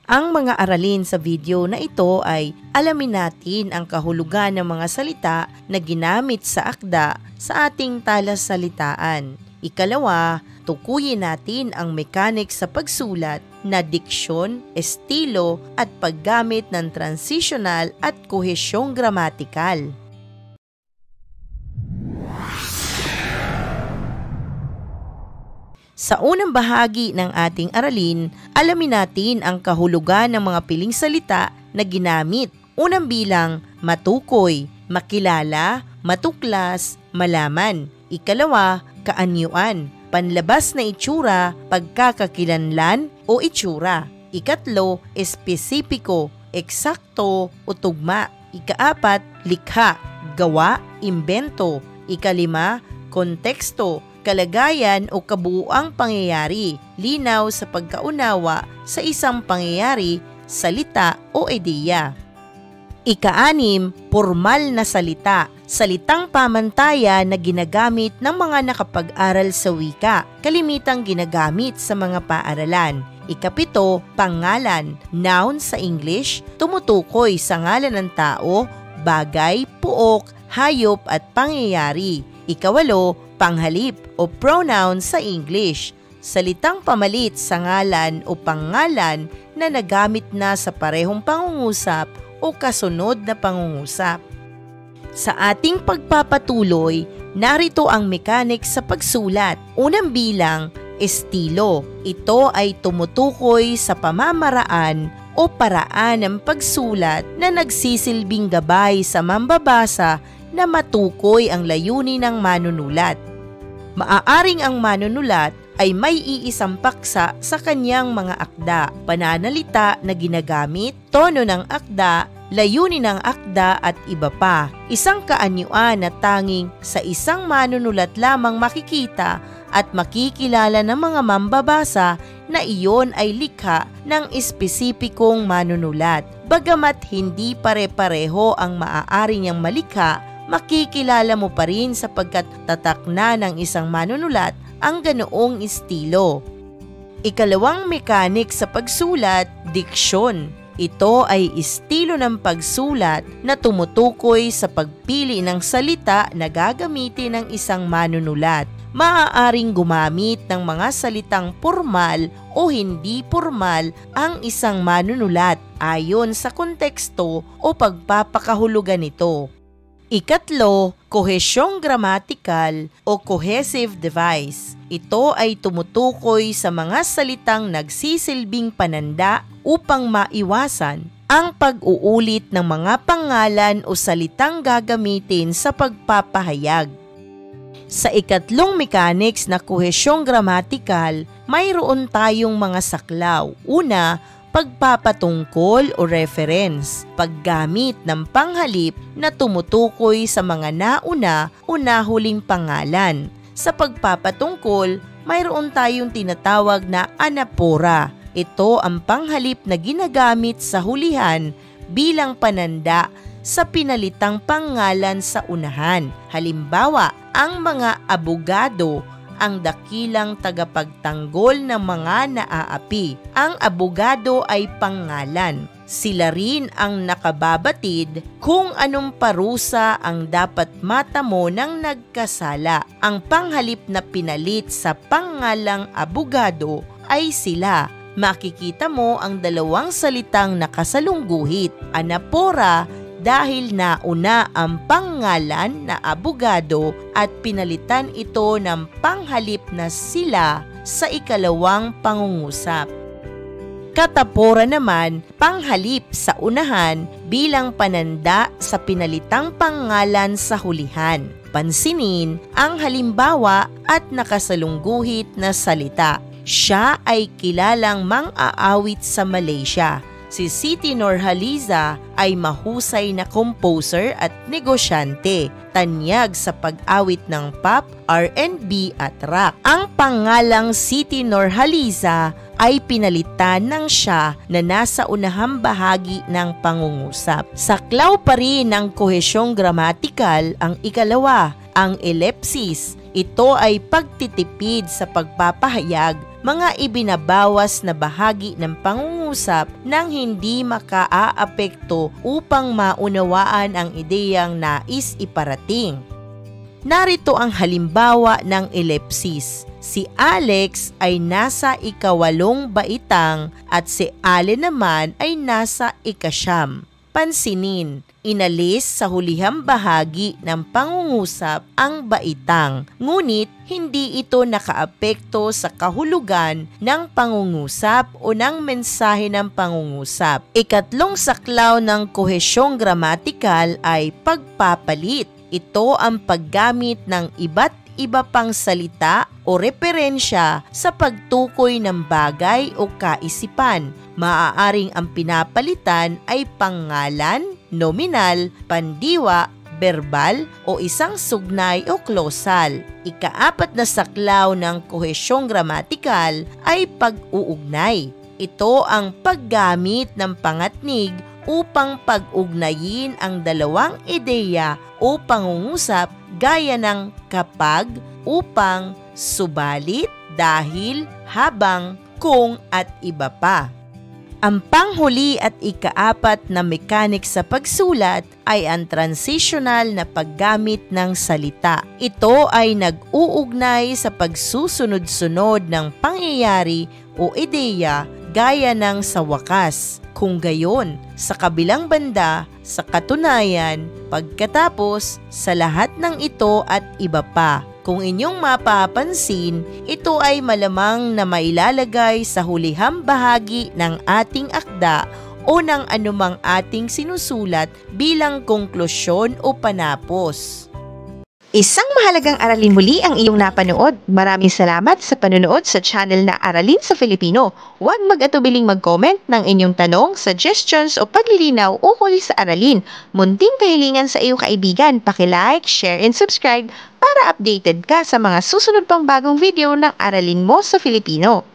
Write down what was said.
Ang mga aralin sa video na ito ay alamin natin ang kahulugan ng mga salita na ginamit sa akda sa ating talasalitaan. Ikalawa, tukuyin natin ang mechanics sa pagsulat na diksyon, estilo at paggamit ng transitional at kohesyong gramatikal. Sa unang bahagi ng ating aralin, alamin natin ang kahulugan ng mga piling salita na ginamit. Unang bilang, matukoy, makilala, matuklas, malaman. Ikalawa, kaanyuan, panlabas na itsura, pagkakakilanlan o itsura. Ikatlo, espesipiko, eksakto o tugma. Ikaapat, likha, gawa, imbento. Ikalima, konteksto, kalagayan o kabuuang pangyayari, linaw sa pagkaunawa sa isang pangyayari, salita o ideya. Ika-anim, pormal na salita, salitang pamantayan na ginagamit ng mga nakapag-aral sa wika, kalimitang ginagamit sa mga paaralan. Ikapito, pangalan, noun sa English, tumutukoy sa ngalan ng tao, bagay, puok, hayop at pangyayari. Ikawalo, panghalip o pronoun sa English, salitang pamalit sa ngalan o pangalan na nagamit na sa parehong pangungusap o kasunod na pangungusap. Sa ating pagpapatuloy, narito ang mechanics sa pagsulat. Unang bilang, estilo. Ito ay tumutukoy sa pamamaraan o paraan ng pagsulat na nagsisilbing gabay sa mambabasa na matukoy ang layunin ng manunulat. Maaaring ang manunulat ay may iisang paksa sa kanyang mga akda, pananalita na ginagamit, tono ng akda, layunin ng akda at iba pa. Isang kaanyuan na tanging sa isang manunulat lamang makikita at makikilala ng mga mambabasa na iyon ay likha ng espesipikong manunulat. Bagamat hindi pare-pareho ang maaari niyang malikha, makikilala mo pa rin sapagkat tatak na ng isang manunulat ang ganoong estilo. Ikalawang mechanic sa pagsulat, diksyon. Ito ay estilo ng pagsulat na tumutukoy sa pagpili ng salita na gagamitin ng isang manunulat. Maaaring gumamit ng mga salitang pormal o hindi pormal ang isang manunulat ayon sa konteksto o pagpapakahulugan nito. Ikatlo, kohesyong gramatikal o cohesive device. Ito ay tumutukoy sa mga salitang nagsisilbing pananda upang maiwasan ang pag-uulit ng mga pangalan o salitang gagamitin sa pagpapahayag. Sa ikatlong mechanics na kohesyong gramatikal, mayroon tayong mga saklaw. Una, pagpapatungkol o reference, paggamit ng panghalip na tumutukoy sa mga nauna o nahuling pangalan. Sa pagpapatungkol, mayroon tayong tinatawag na anapora. Ito ang panghalip na ginagamit sa hulihan bilang pananda sa pinalitang pangalan sa unahan. Halimbawa, ang mga abogado, ang dakilang tagapagtanggol ng mga naaapi. Ang abogado ay pangalan. Sila rin ang nakababatid kung anong parusa ang dapat matamo ng nagkasala. Ang panghalip na pinalit sa pangalang abogado ay sila. Makikita mo ang dalawang salitang nakasalungguhit, anapora, dahil nauna ang pangalan na abogado at pinalitan ito ng panghalip na sila sa ikalawang pangungusap. Katapora naman, panghalip sa unahan bilang pananda sa pinalitang pangalan sa hulihan. Pansinin ang halimbawa at nakasalungguhit na salita. Siya ay kilalang mang-aawit sa Malaysia. Si Siti Nurhaliza ay mahusay na composer at negosyante, tanyag sa pag-awit ng pop, R&B at rock. Ang pangalang Siti Nurhaliza ay pinalitan ng siya na nasa unahang bahagi ng pangungusap. Saklaw pa rin ng kohesyong gramatikal ang ikalawa, ang ellipsis. Ito ay pagtitipid sa pagpapahayag mga ibinabawas na bahagi ng pangungusap nang hindi makaaapekto upang maunawaan ang ideyang nais iparating. Narito ang halimbawa ng ellipsis. Si Alex ay nasa ika-8 baitang at si Allen naman ay nasa ika-9. Pansinin, inalis sa hulihang bahagi ng pangungusap ang baitang, ngunit hindi ito nakaapekto sa kahulugan ng pangungusap o ng mensahe ng pangungusap. Ikatlong saklaw ng kohesyong gramatikal ay pagpapalit. Ito ang paggamit ng iba't iba pang salita o referensya sa pagtukoy ng bagay o kaisipan. Maaaring ang pinapalitan ay pangalan, nominal, pandiwa, verbal o isang sugnay o klosal. Ika-4 na saklaw ng kohesyong gramatikal ay pag-uugnay. Ito ang paggamit ng pangatnig upang pag-ugnayin ang dalawang ideya o pangungusap gaya ng kapag, upang, subalit, dahil, habang, kung at iba pa. Ang panghuli at ika-4 na mekanik sa pagsulat ay ang transitional na paggamit ng salita. Ito ay nag-uugnay sa pagsusunod-sunod ng pangyayari o ideya gaya ng sa wakas. Kung gayon, sa kabilang banda, sa katunayan, pagkatapos, sa lahat ng ito at iba pa. Kung inyong mapapansin, ito ay malamang na mailalagay sa hulihang bahagi ng ating akda o ng anumang ating sinusulat bilang konklusyon o panapos. Isang mahalagang aralin muli ang iyong napanood. Maraming salamat sa panonood sa channel na Aralin sa Filipino. Huwag mag-atubiling mag-comment ng inyong tanong, suggestions o paglilinaw ukol sa aralin. Munting kahilingan sa iyong kaibigan, paki-like, share and subscribe para updated ka sa mga susunod pang bagong video ng Aralin mo sa Filipino.